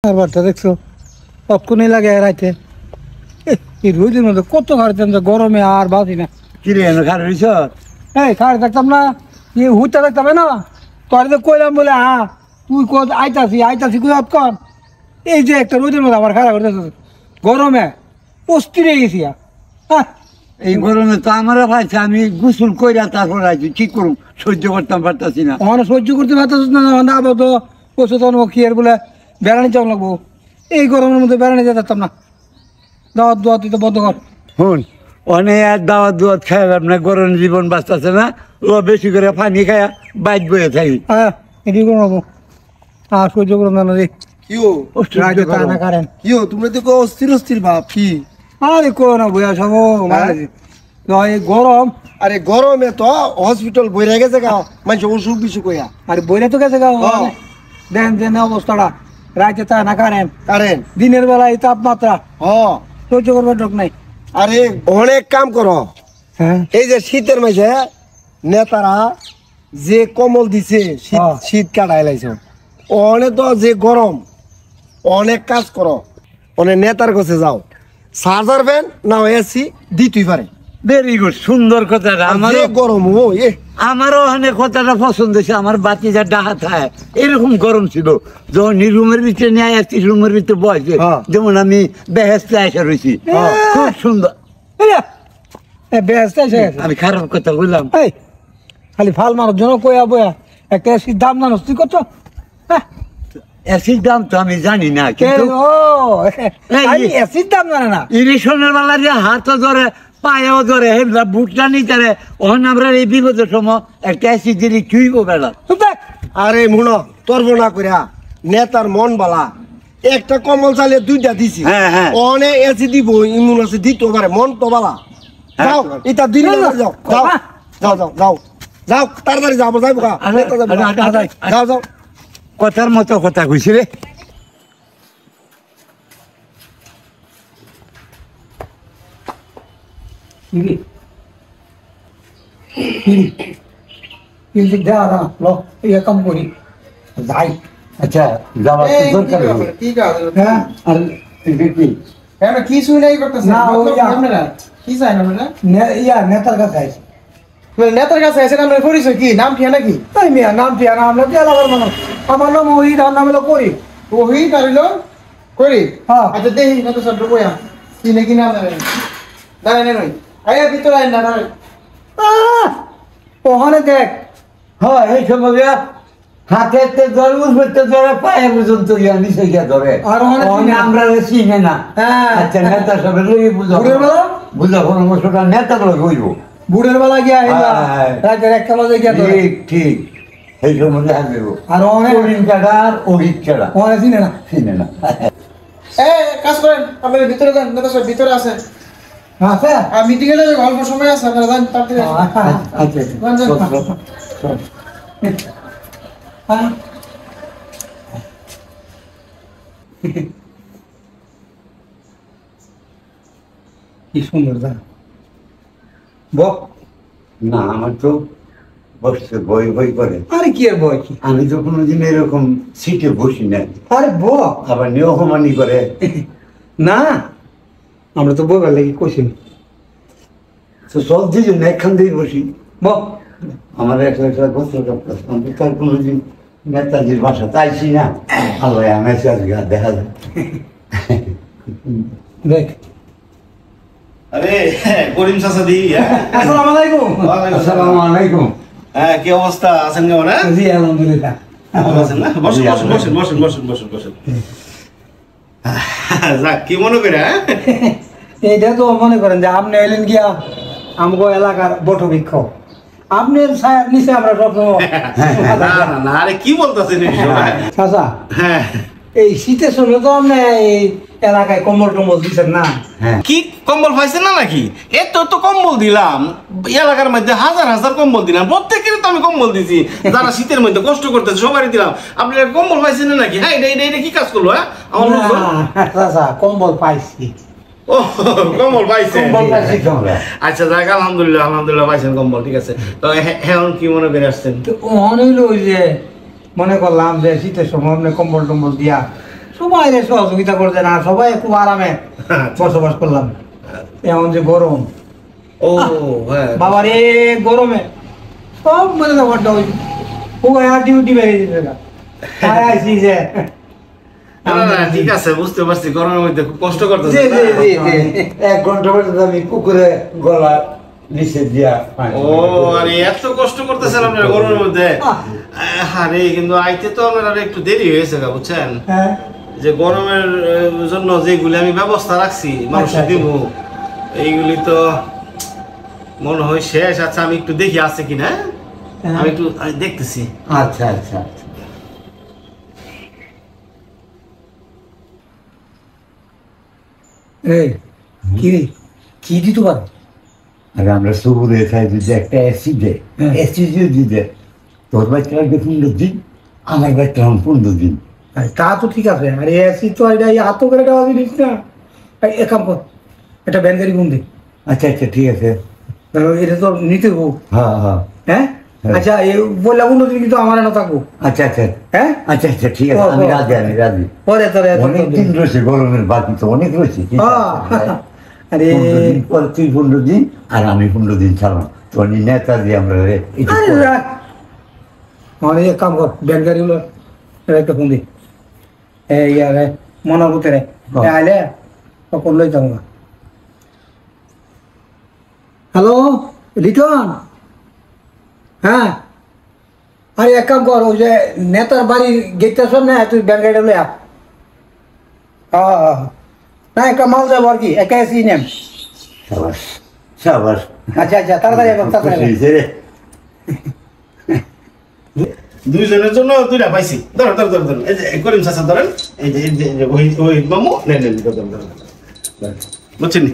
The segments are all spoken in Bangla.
বারটা দেখছো কতক্ষণই লাগে রাইতে এই রোদের মধ্যে কত খাড়তাম গরমে আর বাঁচি না। কি রে খার রইছ? এই খাড়ে থাকতাম না, হুইতে থাকতাম না। তোর তো কইলাম বলে তুই আইতাছি কই কম। এই যে একটা রোদের মধ্যে আমার খাড়া করতেছ গরমে অস্থির হয়ে গেছি। এই গরমে তো আমারও পাইছে, আমি গোসল কইরা তারপর আইছি, কি করুম, সহ্য করতাম পারতাছি না। আমার সহ্য করতে পারতাস না, আবার তো পশু তখন কি আর বলে বেড়ানি যাওয়া লাগবো। এই গরমের মধ্যে বেড়ানি যেতাম না। দাওয়াত দুয়াত তুই তো বন্ধ কর। শুন, অনেক আর দাওয়াত দুয়াত খাই আপনার গরম জীবন বাঁচতেছে না, ও বেশি করে পানি খায়া বাইক বয়ে থাকি। হ্যাঁ এটি করবো সহ্য করুন না রে। তোমরা তো অস্থির অস্থির ভাব কি? আরে কো না বইয়া সব গরম। আরে গরমে তো হসপিটাল বইরা গেছে গাও, মানুষ অসুখ বিসুখ হইয়া। আরে বইরা তো গেছে গা। দেন অবস্থাটা রাইতে তা না কারেন্ট দিনের বেলায় তাপমাত্রা সহ্য করবার ডক নাই। আরে অনেক কাম করো। হ্যাঁ এই যে শীতের মাঝে নেতারা যে কম্বল দিছে শীত কাটাই লাইছে, অনেক তো যে গরম অনেক কাজ করো। অনেক নেতার কাছে যাও, চার্জার ফ্যান না এসি দিতেই পারে। ভেরি গুড, সুন্দর কথাটা। আমারও গরম আমারও অনেক কথাটা পছন্দ হয়েছে। আমার বাতি যা ডাহা থাকে এরকম গরম ছিল, যখন রুমের ভিতরে নিয়ে আসছি, রুমের ভিতরে বসে যেমন আমি বেহেস্তে আসা রয়েছি, খুব সুন্দর। আমি খারাপ কথা বললাম? খালি ফাল মারার জন্য কয়া বয়া একটা এসির দাম জানোস তুই কত? এসির দাম তো আমি জানি না, কিন্তু এসির দাম জানে না। ইলেকশনের বেলা যে হাতও ধরে পায়েও ধরে বুটটা নিতে ওখানে আমরা এই বিপদের সময় একটা এসি দিলি কিইব বেলা। আরে মুনো তোর বোনা কইরা নেতার মন বালা, একটা কম্বল চালিয়ে দুইটা দিছি। অনেক এসি দিব, ইমুন আছে দিতে পারে, মন তো বালা। যাও এটা দিলে যাও যাও যাও যাও যাও যাও তাড়াতাড়ি যাবো যাইবো যাও যাও। কথার মতো কথা কইছি রে। কিন্তু কাম করি যাই। আচ্ছা যাওয়ার দরকার হ্যাঁ আর কি শুই নাই করতেছ না আপনারা কি চাই না নেতার কাছে আইছি। নেতার কাছে এসে নামের পরিচয় কি, নাম ঠিয়া নাকি? তাই মিয়া নাম ঠিয়া না, আমরা এলাকার মানুষ। আমার নাম ওহিদ, আর নাম হলো করি। ওহিদ আর হইলো করি। হ্যাঁ আচ্ছা দেখি না তো সব বইয়া কি নাকি নাম দাঁড়ায় না নই আয়া ভিতরে আইন না দাঁড়ায় ওখানে দেখ। হ্যাঁ এই সময় হাতে ধরে উঠতে ধরে পায়ে পর্যন্ত নিচে গিয়া ধরে, আর আমরা চিনে না। হ্যাঁ আচ্ছা নেতা সবে লই বুঝা বুঝা পরামর্শটা নেতা বলে হইব। বুড়ের বেলা গিয়া রাতের 1টা বাজে গিয়া ধরে। ঠিক ঠিক এই সময় দেখা দেব। আর অনেক কাটার ওহিত ছাড়া ওখানে চিনে না চিনে না। কাজ করেন, আপনার ভিতরে যান, নেতা সব ভিতরে আছে। আচ্ছা মিটিং এ যাবে, অল্প সময় আছে, আপনারা যান তাড়াতাড়ি কি সুন্দর যা না আমার তো বসতে ভয় ভয় করে। আরে কি আর ভয় কি, আমি তো কোনোদিন এরকম সিটে বসি না। আরে আবার নিয়মানি করে না, আমরা তো বইবার লাগি কইছি তো সব দিন একখান দিয়ে বসি। আমার একটা গোত্র আমি তার কোনোদিন নেতাজির বাসা চাইছি না। আল্লাহ আমি দেখা যায় দেখ। আরে করিম চাচা দি, আসসালামু আলাইকুম। আসসালামু আলাইকুম। হ্যাঁ কি অবস্থা, আছেন কেমন? জি আলহামদুলিল্লাহ ভালো আছেন না? বসুন বসুন বসুন বসুন বসুন বসুন বসুন। যাক কি মনে করে? এইটা তো মনে করেন যে আপনি এলেন গিয়া আমগো এলাকার বটবৃক্ষ, আপনার ছায়ার নিচে আমরা সবসময়। না না না, আরে কি বলতেছেন চাচা? হ্যাঁ এই শীতের সময় তো আপনি এই এলাকায় কম্বল টম্বল দিচ্ছেন না? কি কম্বল পাইছেন না নাকি? এত তো কম্বল দিলাম এলাকার মধ্যে, হাজার হাজার কম্বল দিলাম, প্রত্যেকের তো আমি কম্বল দিছি। যারা শীতের মধ্যে কষ্ট করতেছে সবারই দিলাম। আপনি কম্বল পাইছেন না নাকি? হ্যাঁ এটা কি কাজ করলো? হ্যাঁ আমার চাচা কম্বল পাইছি। ও কম্বল পাইছেন? তোমরা আচ্ছা যাক, আলহামদুলিল্লাহ আলহামদুলিল্লাহ পাইছেন কম্বল, ঠিক আছে। তো এখন কি মনে করে আসছেন? মনে হইলো ওই যে মনে করলাম যে শীতের সময় আপনি কম্বল টম্বল দিয়া সবাই সহযোগিতা করছে না, সবাই খুব আরামে বসবাস করলাম। এমন যে গরম, ও হ্যাঁ বাবা রে গরমে সব মানে ব্যাপারটা ওই ডিউটি বেরিয়ে যেতে আইসি যে ঠিক আছে, বুঝতে পারছি গরমের মধ্যে খুব কষ্ট করতেছে। জি জি জি জি 1 ঘন্টা পর্যন্ত আমি পুকুরে গলা নিচে দিয়া ও আরে এত কষ্ট করতেছেন আপনারা গরমের মধ্যে। আরে কিন্তু আইতে তো আপনারা একটু দেরি হয়েছে গা, বুঝছেন? হ্যাঁ যে গরমের জন্য যেগুলি আমি ব্যবস্থা রাখছি মানুষ আচ্ছা, দিব, এইগুলি তো মনে হয় শেষ। আচ্ছা আমি একটু দেখি আছে কিনা, আমি একটু দেখতেছি। আচ্ছা আচ্ছা এই কি রে কি দিত পারে? আরে আমরা সবুজ খাই যদি একটা অ্যাসিড দেয়, হ্যাঁ। অ্যাসিড যদি দেয়, তোর বাচ্চা লাগবে 15 দিন, আমার বাচ্চা 15 দিন। তা তো ঠিক আছে, আরে এসি তো এটা এত করে দেওয়া জিনিস না। এক কাম কর, এটা ব্যানগাড়ি বন্দি, আচ্ছা আচ্ছা ঠিক আছে। এটা তো নিতে হোক। হ্যাঁ হ্যাঁ হ্যাঁ হ্যাঁ। আচ্ছা এই বললাম উন্নতি কিন্তু আমার না থাকবো। আচ্ছা আচ্ছা হ্যাঁ আচ্ছা আচ্ছা ঠিক আছে, আমি রাজি, আমি রাজি। পরে তোরে অনেক দিন রয়েছে, গরমের বাকি তো অনেক রয়েছে। ঠিক আছে? আরে 15 দিন পর তুই 15 দিন আর আমি 15 দিন ছাড়লাম, তো নেতা দিয়ে আমরা এটা আরে করব। রাখ, আমার এক কাম কর, ব্যানগাড়ি গুলো একটা ফোন দি, এই আরে মনার ভিতরে আইলে তখন লই যাবো। হ্যালো লিটন, হ্যাঁ আরে এক কাম কর, ওই যে নেতার বাড়ির গেটটা শোন না, তুই ব্যানগাড়িটা লই আপ। না একটা মাল যাবো আর কি, একা এসি নেম। সাবাস সাবাস। আচ্ছা আচ্ছা তাড়াতাড়ি এখন, তাড়াতাড়ি এখন। খুশি হয়েছে রে। দুইজনের জন্য দুইটা পাইছি। ধরো ধরো ধরো ধরো, এই যে করিম চাচা ধরেন, এই যে ওই মামু নেন নেন, ধরো ধরো ধরো, বুঝছেন নি?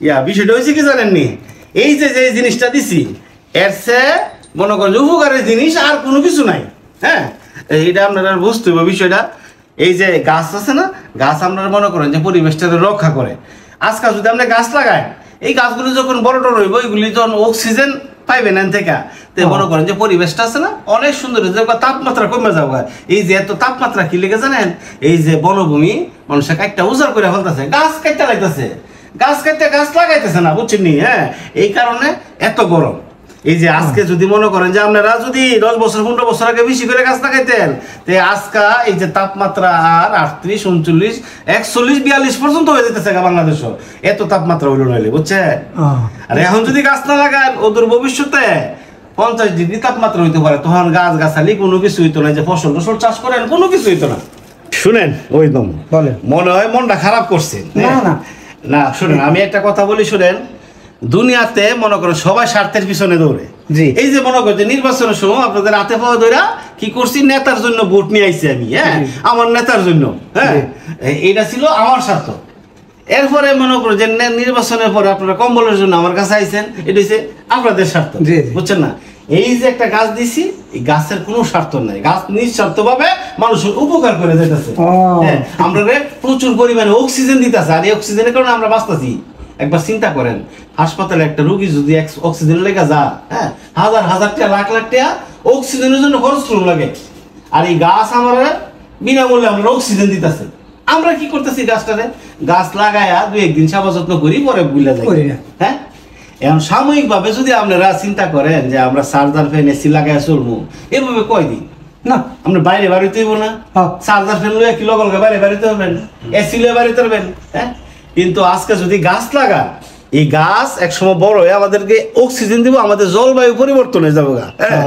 ইয়া বিষয়টা হয়েছে কি জানেননি, এই যে যে জিনিসটা দিছি এর সে মনে করেন যে উপকারের জিনিস আর কোনো কিছু নাই। হ্যাঁ এইটা আপনারা বুঝতে হবে বিষয়টা। এই যে গাছ আছে না, গাছ আপনারা মনে করেন যে পরিবেশটাকে রক্ষা করে। আজকাল যদি আমরা গাছ লাগাই, এই গাছগুলো যখন বড় টড় হইব, এগুলি যখন অক্সিজেন পাইবেন এন থেকে, তো মনে করেন যে পরিবেশটা আছে না অনেক সুন্দর হয়ে যাবে, তাপমাত্রা কমে যাবে। এই যে এত তাপমাত্রা কি লেগে জানেন, এই যে বনভূমি মানুষের কাটটা উজাড় করে ফেলতেছে, গাছ কাটতে লাগতেছে, গাছ কাটতে গাছ লাগাইতেছে না, বুঝছেন নি? হ্যাঁ এই কারণে এত গরম। এই যে আজকে যদি মনে করেন যে আপনারা যদি 10 বছর 15 বছর আগে বেশি করে গাছ লাগাইতেন, তো আজকে এই যে তাপমাত্রা আর 38 39 41 42 পর্যন্ত হয়ে যেতেছে বাংলাদেশও, এত তাপমাত্রা হইল নইলে, বুঝছে? আর এখন যদি গাছ না লাগান, ওদের ভবিষ্যতে 50 ডিগ্রি তাপমাত্রা হইতে পারে, তখন গাছ গাছালি কোনো কিছু হইতো না, যে ফসল টসল চাষ করেন কোনো কিছু হইতো না। শুনেন ওইদম বলেন। মনে হয় মনটা খারাপ করছে না না না, শুনেন আমি একটা কথা বলি, শুনেন। দুনিয়াতে মনে করো সবাই স্বার্থের পিছনে দৌড়ে। জি। এই যে মনে করো যে নির্বাচনের সময় আপনাদের হাতে পাওয়া ধরা কি করছি, নেতার জন্য ভোট নিয়ে আইছি আমি। হ্যাঁ আমার নেতার জন্য, হ্যাঁ এইটা ছিল আমার স্বার্থ। এরপরে মনে করো যে নির্বাচনের পরে আপনারা কম্বলের জন্য আমার কাছে আইছেন, এটা হচ্ছে আপনাদের স্বার্থ, জি। বুঝছেন না? এই যে একটা গাছ দিছি, এই গাছের কোনো স্বার্থ নাই, গাছ নিঃস্বার্থ ভাবে মানুষের উপকার করে যেতেছে। হ্যাঁ আমরা প্রচুর পরিমাণে অক্সিজেন দিতেছে, আর এই অক্সিজেনের কারণে আমরা বাঁচতেছি। একবার চিন্তা করেন, হাসপাতালে একটা রোগী যদি অক্সিজেন লেগে যা, হ্যাঁ হাজার হাজার টাকা লাখ লাখ টাকা অক্সিজেনের জন্য খরচ করুন লাগে, আর এই গাছ আমরা বিনামূল্যে আমরা অক্সিজেন দিতেছে। আমরা কি করতেছি, গাছটারে গাছ লাগায়া 2-1 দিন সেবা যত্ন করি, পরে বুঝলা যায়। হ্যাঁ এখন সাময়িক ভাবে যদি আপনারা চিন্তা করেন যে আমরা চার্জার ফ্যান এসি লাগাইয়া চলবো, এভাবে কয়দিন না আমরা বাইরে বাড়িতে হইব না, চার্জার ফ্যান লইয়া কি লগলকে বাইরে বাড়িতে হবেন, এসি লইয়া বাড়িতে হবেন। হ্যাঁ কিন্তু আজকে যদি গাছ লাগা, এই গাছ একসময় বড় হয়ে আমাদেরকে অক্সিজেন দিব, আমাদের জলবায়ু পরিবর্তন হয়ে যাবো গা। হ্যাঁ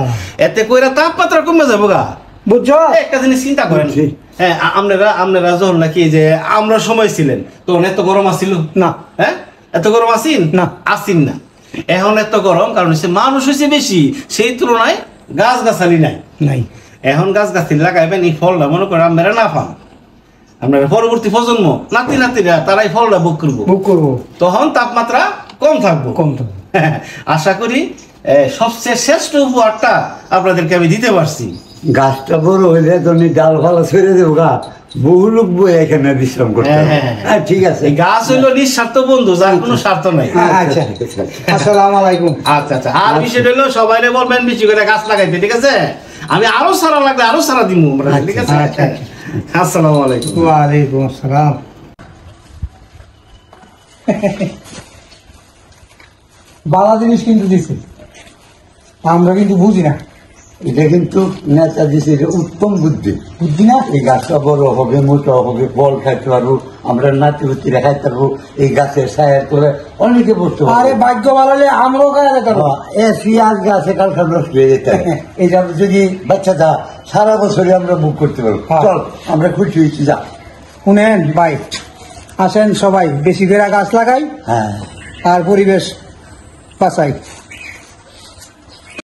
এতে কইরা তাপমাত্রা কমে যাবো গা, বুঝছো? একটা জিনিস চিন্তা করেন। হ্যাঁ আপনারা যখন নাকি যে আমরা সময় ছিলেন তখন এত গরম আসিল না। হ্যাঁ এত গরম আসিন না, আসিন না। এখন এত গরম কারণ হচ্ছে মানুষ হয়েছে বেশি, সেই তুলনায় গাছ গাছালি নাই। নাই। এখন গাছ গাছালি লাগাইবেন, এই ফলটা মনে করেন আপনারা না পান, আপনারা পরবর্তী প্রজন্ম নাতি নাতিরা তারাই ফলটা ভোগ করবো, বুক করবো, তখন তাপমাত্রা কম থাকবো। কম তো। আশা করি সবচেয়ে শ্রেষ্ঠ উপহারটা আপনাদেরকে আমি দিতে পারছি। গাছটা বড় হইলে তুমি ডাল ফালা ছেড়ে দেবো গা, বহু লোক বই এখানে বিশ্রাম করতে হবে। হ্যাঁ ঠিক আছে। এই গাছ হইলো নিঃস্বার্থ বন্ধু, যার কোনো স্বার্থ নাই। আচ্ছা ঠিক আছে। আসসালামু আলাইকুম। আচ্ছা আচ্ছা, আর বিষয় হলো সবাই বলবেন বেশি করে গাছ লাগাইতে, ঠিক আছে? আমি আরো সারা লাগলে আরো সারা দিব, ঠিক আছে? আচ্ছা, আচ্ছা। আসসালামু আলাইকুম। ওয়ালাইকুম আসসালাম। বালা জিনিস কিন্তু দিছে, আমরা কিন্তু বুঝি না। এটা কিন্তু নেতাজির এটা উত্তম বুদ্ধি। বুদ্ধি না? এই গাছটা বড় হবে, মোটা হবে, ফল খাইতে পারবো, আমরা নাতিপুতিরা খাইতে পারবো, এই গাছের ছায়ার করে অনেকে বসতে আরে পারবো। ভাগ্য ভালো হলে আমরাও গায়ে যেতে পারবো। এসি আজকে আছে, কালকে নষ্ট হয়ে যেতে পারে। এটা যদি বাচ্চাটা সারা বছরই আমরা বুক করতে পারবো। হ্যাঁ। চল, আমরা খুশি হয়েছি, যা। শুনেন ভাই, আসেন সবাই বেশি করে গাছ লাগাই হ্যাঁ, আর পরিবেশ বাঁচাই।